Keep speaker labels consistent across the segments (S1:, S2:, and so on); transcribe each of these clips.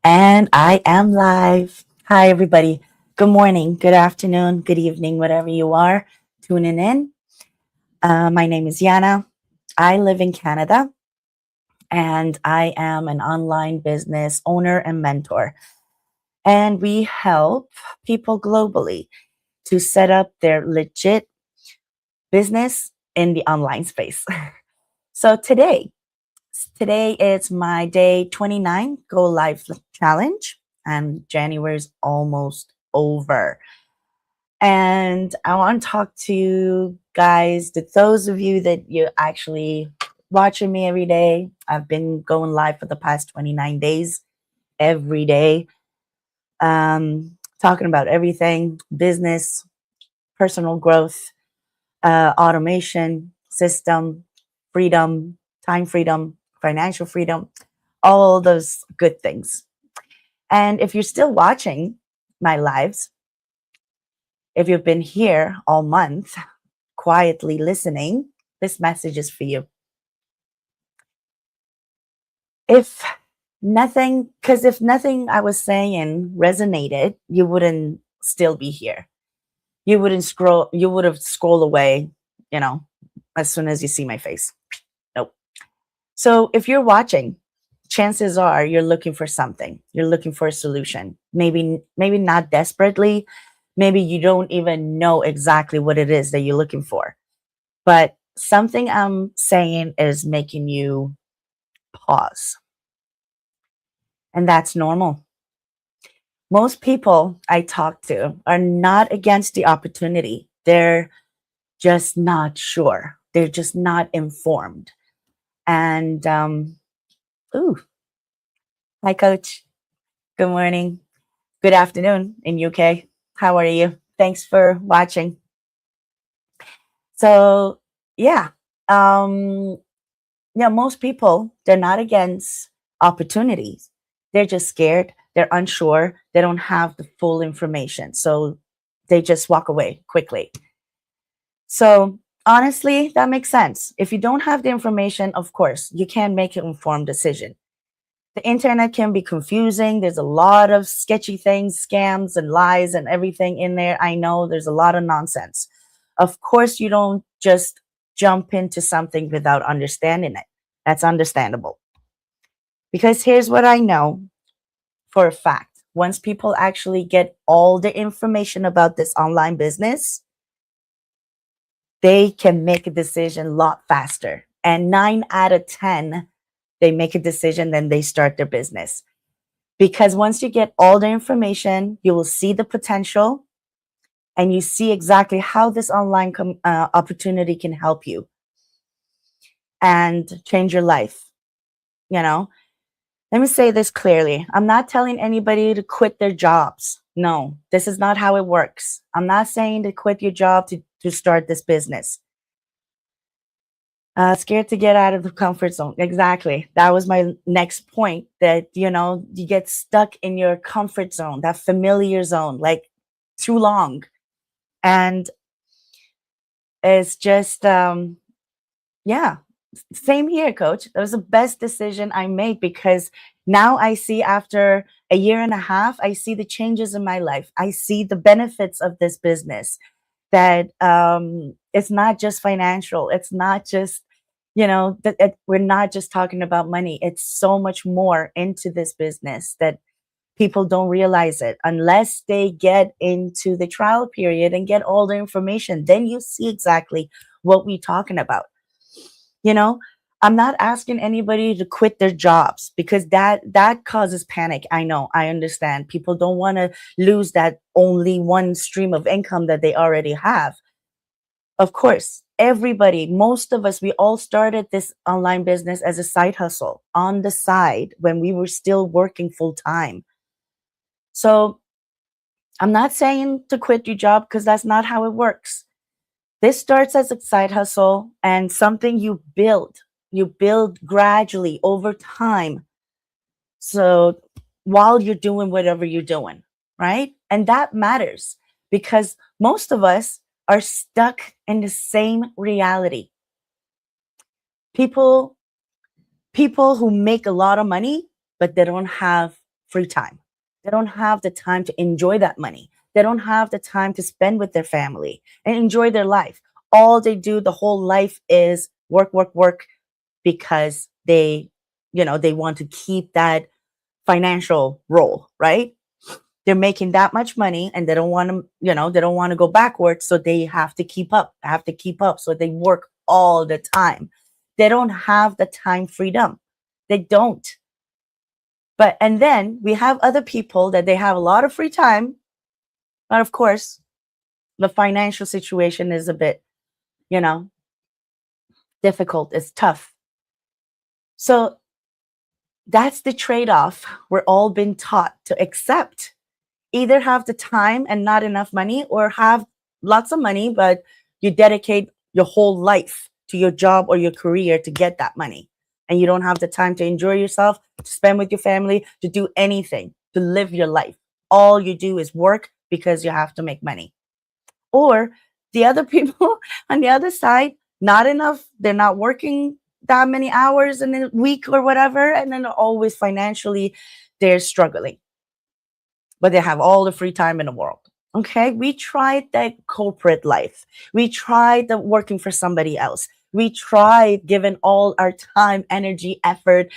S1: And I am live. Hi, everybody. Good morning, good afternoon, good evening, whatever you are tuning in. My name is Yana. I live in Canada and I am an online business owner and mentor. And we help people globally to set up their legit business in the online space. So today is my day 29 Go Live challenge, and January is almost over. And I want to talk to you guys, to those of you that you're actually watching me every day. I've been going live for the past 29 days, every day, talking about everything business, personal growth, automation, system, freedom, time freedom, financial freedom, all those good things. And if you're still watching my lives, if you've been here all month, quietly listening, this message is for you. If if nothing I was saying resonated, you wouldn't still be here. You would have scrolled away, you know, as soon as you see my face. Nope. So if you're watching, chances are you're looking for something. You're looking for a solution. Maybe not desperately. Maybe you don't even know exactly what it is that you're looking for. But something I'm saying is making you pause. And that's normal. Most people I talk to are not against the opportunity. They're just not sure. They're just not informed. And ooh, hi coach. Good morning. Good afternoon in UK. How are you? Thanks for watching. So yeah, um, most people they're not against opportunities. They're just scared. They're unsure. They don't have the full information, so they just walk away quickly. So honestly, that makes sense. If you don't have the information, of course, you can't make an informed decision. The internet can be confusing. There's a lot of sketchy things, scams and lies and everything in there. I know there's a lot of nonsense. Of course, you don't just jump into something without understanding it. That's understandable. Because here's what I know for a fact. Once people actually get all the information about this online business, they can make a decision a lot faster. And 9 out of 10, they make a decision, then they start their business. Because once you get all the information, you will see the potential and you see exactly how this online opportunity can help you and change your life. You know, let me say this clearly. I'm not telling anybody to quit their jobs. No, this is not how it works. I'm not saying to quit your job to start this business. Scared to get out of the comfort zone. Exactly. That was my next point, that, you get stuck in your comfort zone, that familiar zone, like too long. And it's just, yeah, same here, coach. That was the best decision I made, because now I see, after a year and a half, I see the changes in my life. I see the benefits of this business, that it's not just financial. It's not just, we're not just talking about money. It's so much more into this business that people don't realize it unless they get into the trial period and get all the information. Then you see exactly what we're talking about. You know, I'm not asking anybody to quit their jobs, because that causes panic. I know, I understand. People don't want to lose that only one stream of income that they already have. Of course, everybody, most of us, we all started this online business as a side hustle on the side when we were still working full time. So I'm not saying to quit your job, because that's not how it works. This starts as a side hustle and something you build. You build gradually over time. So while you're doing whatever you're doing, right? And that matters, because most of us are stuck in the same reality. People people who make a lot of money, but they don't have free time. They don't have the time to enjoy that money. They don't have the time to spend with their family and enjoy their life. All they do the whole life is work, work, work, because they want to keep that financial role, right? They're making that much money and they don't want to, they don't want to go backwards. So they have to keep up, have to keep up. So they work all the time. They don't have the time freedom. They don't. But, and then we have other people that they have a lot of free time. But of course, the financial situation is a bit, you know, difficult. It's tough. So that's the trade off we're all been taught to accept. Either have the time and not enough money, or have lots of money, but you dedicate your whole life to your job or your career to get that money. And you don't have the time to enjoy yourself, to spend with your family, to do anything, to live your life. All you do is work because you have to make money. Or the other people on the other side, not enough, they're not working that many hours in a week or whatever, and then always financially they're struggling, but they have all the free time in the world. Okay, we tried that corporate life. We tried the working for somebody else. We tried giving all our time, energy, effort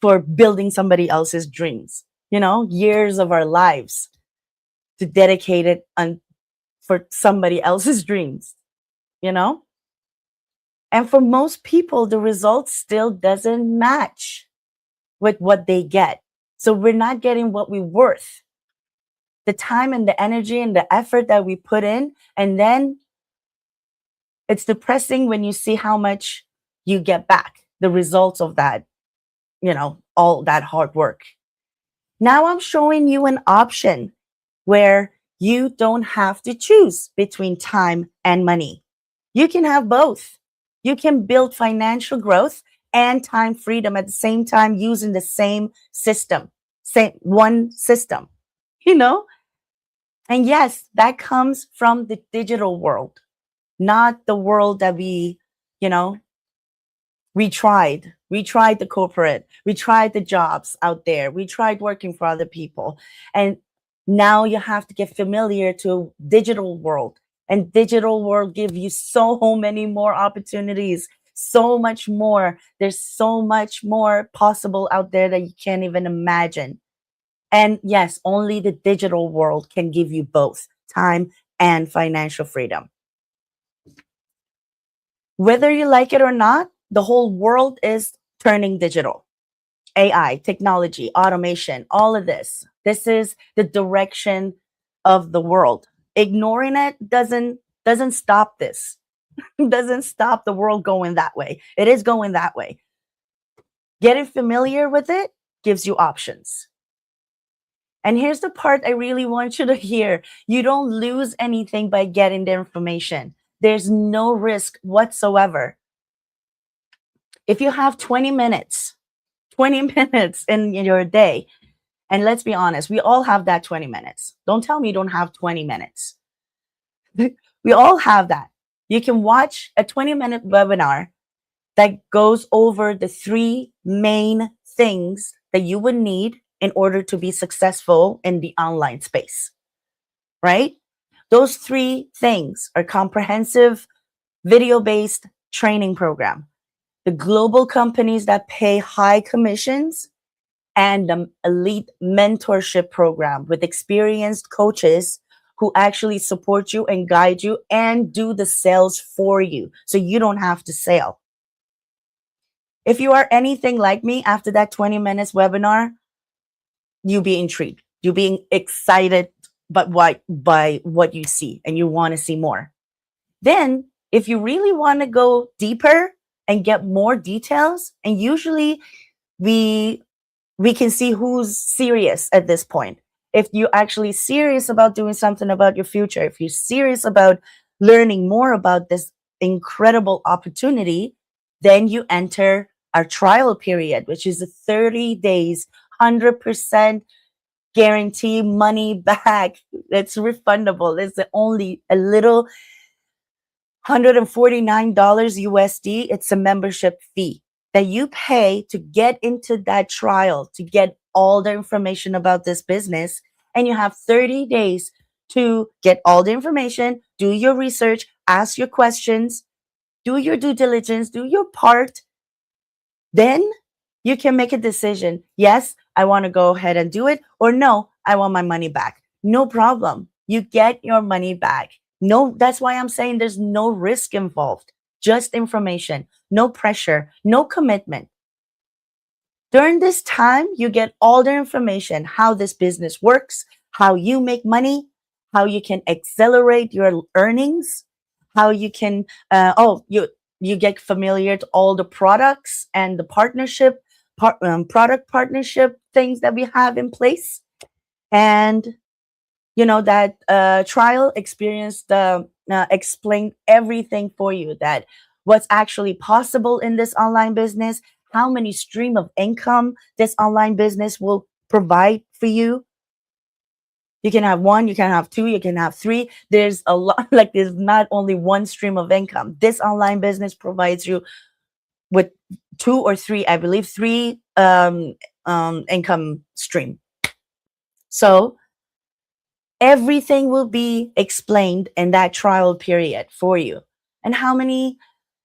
S1: for building somebody else's dreams. Years of our lives to dedicate it for somebody else's dreams. You know, and for most people, the result still doesn't match with what they get. So we're not getting what we're worth, the time and the energy and the effort that we put in. And then it's depressing when you see how much you get back, the results of that, all that hard work. Now I'm showing you an option where you don't have to choose between time and money. You can have both. You can build financial growth and time freedom at the same time using the same system, same one system, you know? And yes, that comes from the digital world, not the world that you know, we tried. We tried the corporate. We tried the jobs out there. We tried working for other people. And now you have to get familiar to digital world. And digital world give you so many more opportunities, so much more. There's so much more possible out there that you can't even imagine. And yes, only the digital world can give you both time and financial freedom. Whether you like it or not, the whole world is turning digital. AI, technology, automation, all of this. This is the direction of the world. Ignoring it doesn't stop this. Doesn't stop the world going that way. It is going that way. Getting familiar with it gives you options. And here's the part I really want you to hear. You don't lose anything by getting the information. There's no risk whatsoever. If you have 20 minutes, 20 minutes in your day, and let's be honest, we all have that 20 minutes. Don't tell me you don't have 20 minutes. We all have that. You can watch a 20-minute webinar that goes over the three main things that you would need in order to be successful in the online space, right? Those three things are comprehensive video-based training program, the global companies that pay high commissions, and the elite mentorship program with experienced coaches who actually support you and guide you and do the sales for you so you don't have to sell. If you are anything like me after that 20 minutes webinar, you be intrigued. You being excited by what you see and you want to see more. Then if you really want to go deeper and get more details, and usually we can see who's serious at this point. If you're actually serious about doing something about your future, if you're serious about learning more about this incredible opportunity, then you enter our trial period, which is a 30 days, 100% guarantee money back. It's refundable. It's only a little $149 USD. It's a membership fee. that you pay to get into that trial, to get all the information about this business. And you have 30 days to get all the information, do your research, ask your questions, do your due diligence, do your part. Then you can make a decision. Yes, I want to go ahead and do it, or no, I want my money back. No problem. You get your money back. No, that's why I'm saying there's no risk involved, just information, no pressure, no commitment. During this time, you get all the information, how this business works, how you make money, how you can accelerate your earnings, how you can, you get familiar to all the products and the product partnership things that we have in place. And that trial experience explained everything for you, that what's actually possible in this online business, how many stream of income this online business will provide for you. You can have one, you can have two, you can have three. There's a lot, like there's not only one stream of income. This online business provides you with two or three, I believe three income stream. So everything will be explained in that trial period for you. And how many,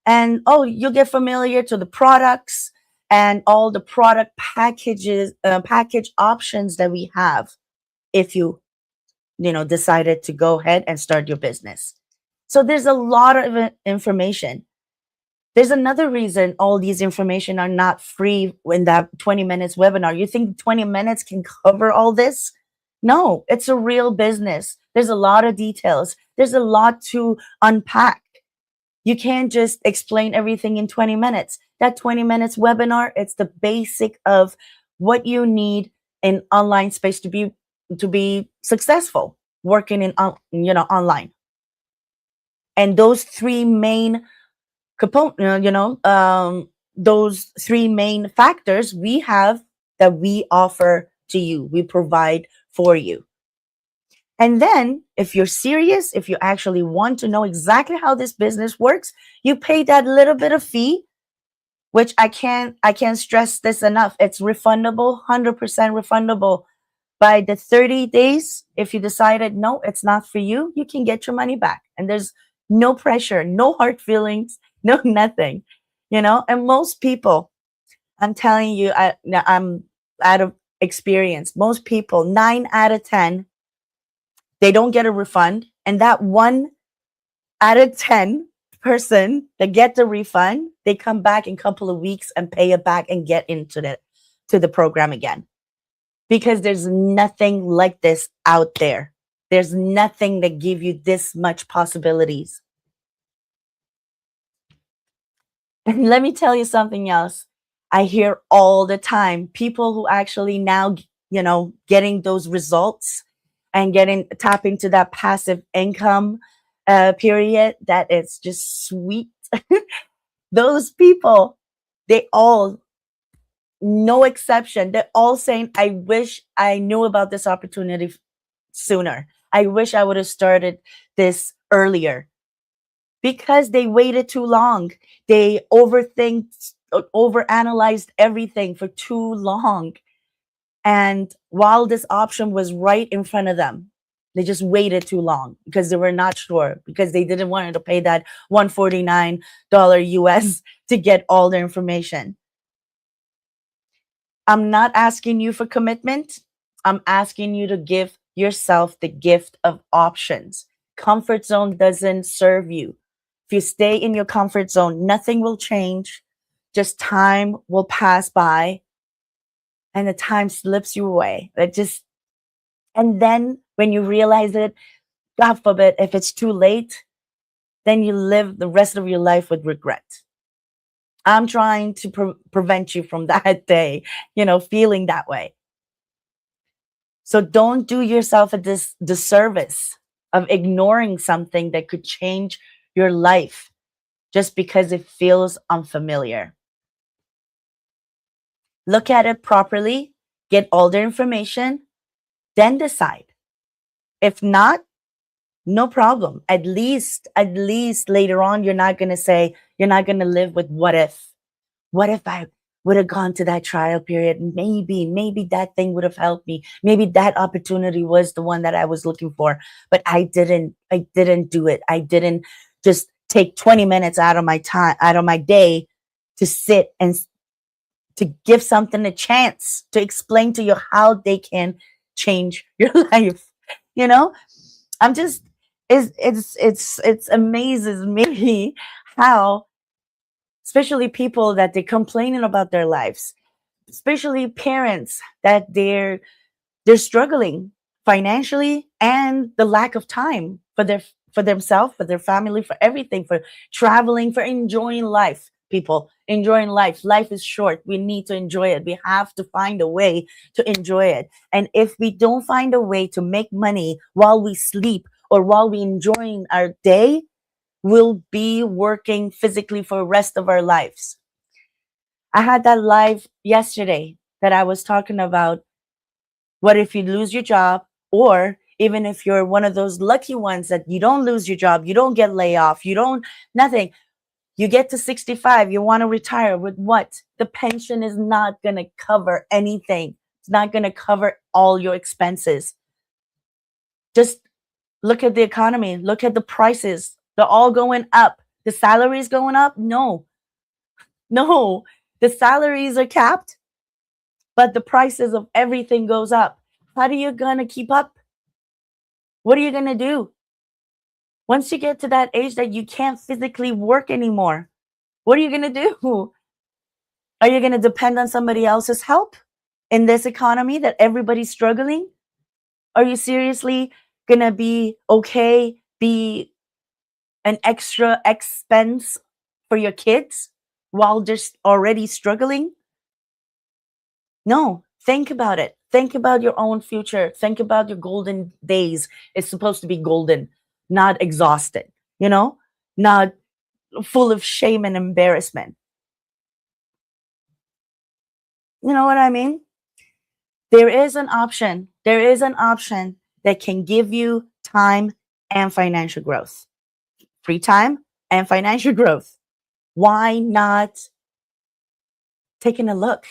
S1: and you'll get familiar to the products and all the product package options that we have if you decided to go ahead and start your business. So there's a lot of information. There's another reason all these information are not free in that 20 minutes webinar. You think 20 minutes can cover all this? No, it's a real business. There's a lot of details. There's a lot to unpack. You can't just explain everything in 20 minutes. That 20 minutes webinar, it's the basic of what you need in online space to be successful working in online. And those three main component, those three main factors we have that we offer to you, we provide for you. And then if you're serious, if you actually want to know exactly how this business works, you pay that little bit of fee, which I can't stress this enough. It's refundable, 100% refundable. By the 30 days, if you decided no, it's not for you, you can get your money back. And there's no pressure, no hard feelings, no nothing. And most people, I'm telling you, I'm out of experience. Most people, 9 out of 10, they don't get a refund. And that 1 out of 10 person that get the refund, they come back in a couple of weeks and pay it back and get into the program again. Because there's nothing like this out there. There's nothing that give you this much possibilities. And let me tell you something else. I hear all the time people who actually now, getting those results and tap into that passive income period that is just sweet. Those people, they all, no exception, they're all saying, I wish I knew about this opportunity sooner. I wish I would have started this earlier, because they waited too long. They overanalyzed everything for too long. And while this option was right in front of them, they just waited too long because they were not sure, because they didn't want to pay that $149 US to get all the information. I'm not asking you for commitment. I'm asking you to give yourself the gift of options. Comfort zone doesn't serve you. If you stay in your comfort zone, nothing will change. Just time will pass by and the time slips you away. And then when you realize it, God forbid, if it's too late, then you live the rest of your life with regret. I'm trying to prevent you from that day, feeling that way. So don't do yourself a disservice of ignoring something that could change your life just because it feels unfamiliar. Look at it properly, get all the information, then decide. If not, no problem. At least later on, you're not going to live with what if. What if I would have gone to that trial period? Maybe that thing would have helped me. Maybe that opportunity was the one that I was looking for, but I didn't do it. I didn't just take 20 minutes out of my time, out of my day to sit and to give something a chance to explain to you how they can change your life. You know, I'm just it's amazes me how, especially people that they're complaining about their lives, especially parents that they're struggling financially, and the lack of time for themselves, for their family, for everything, for traveling, for enjoying life. People enjoying life. Life is short. We need to enjoy it. We have to find a way to enjoy it. And if we don't find a way to make money while we sleep or while we enjoying our day, we'll be working physically for the rest of our lives. I had that live yesterday that I was talking about. What if you lose your job? Or even if you're one of those lucky ones that you don't lose your job, you don't get laid off, you don't, nothing. You get to 65, you want to retire with what? The pension is not going to cover anything. It's not going to cover all your expenses. Just look at the economy, look at the prices. They're all going up. The salaries going up? No, no. The salaries are capped, but the prices of everything goes up. How are you going to keep up? What are you going to do? Once you get to that age that you can't physically work anymore, what are you going to do? Are you going to depend on somebody else's help in this economy that everybody's struggling? Are you seriously going to be okay, be an extra expense for your kids while they're already struggling? No, think about it. Think about your own future. Think about your golden days. It's supposed to be golden, not exhausted, you know, not full of shame and embarrassment. You know what I mean? There is an option. There is an option that can give you time and financial growth, free time and financial growth. Why not taking a look?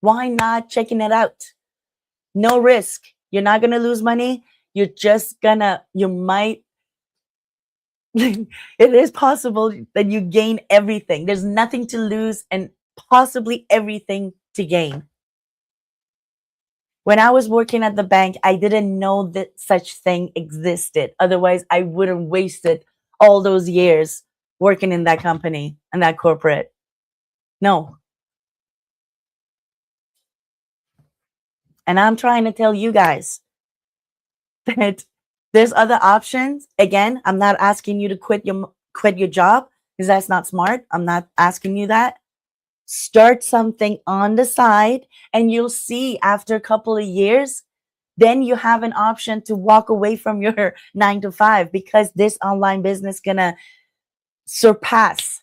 S1: Why not checking it out? No risk. You're not going to lose money. You're just gonna, you might, it is possible that you gain everything. There's nothing to lose and possibly everything to gain. When I was working at the bank, I didn't know that such thing existed. Otherwise, I would have wasted all those years working in that company and that corporate. No. And I'm trying to tell you guys that there's other options. Again, I'm not asking you to quit your job because that's not smart. I'm not asking you that. Start something on the side and you'll see after a couple of years, then you have an option to walk away from your 9 to 5 because this online business gonna surpass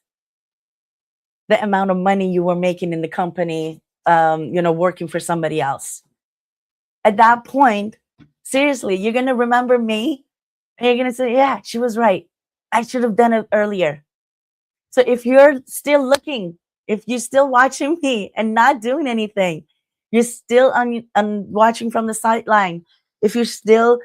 S1: the amount of money you were making in the company, working for somebody else. At that point, seriously, you're gonna remember me and you're gonna say, yeah, she was right. I should have done it earlier. So if you're still looking, if you're still watching me and not doing anything, you're still on watching from the sideline. If you're still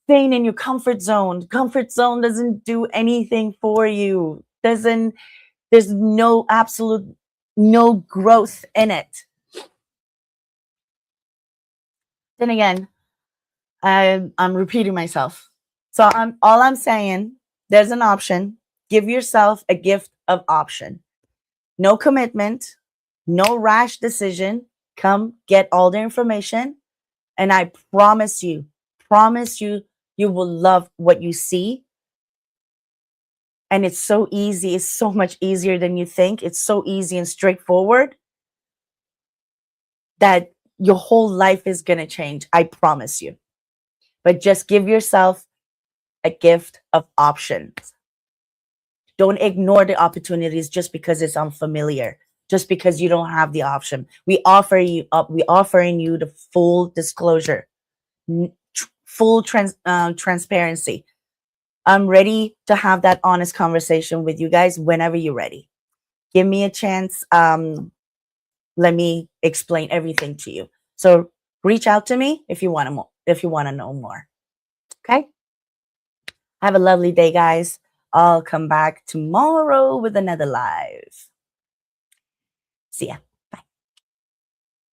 S1: staying in your comfort zone doesn't do anything for you. Doesn't There's no absolute no growth in it. Then again, I'm repeating myself. So I'm saying there's an option. Give yourself a gift of option. No commitment, no rash decision. Come get all the information. And I promise you, you will love what you see. And it's so easy. It's so much easier than you think. It's so easy and straightforward that your whole life is going to change. I promise you. But just give yourself a gift of options. Don't ignore the opportunities just because it's unfamiliar, just because you don't have the option. We offering you the full disclosure, full transparency. I'm ready to have that honest conversation with you guys whenever you're ready. Give me a chance. Let me explain everything to you. So reach out to me if you want to if you want to know more. Okay. Have a lovely day, guys. I'll come back tomorrow with another live. See ya.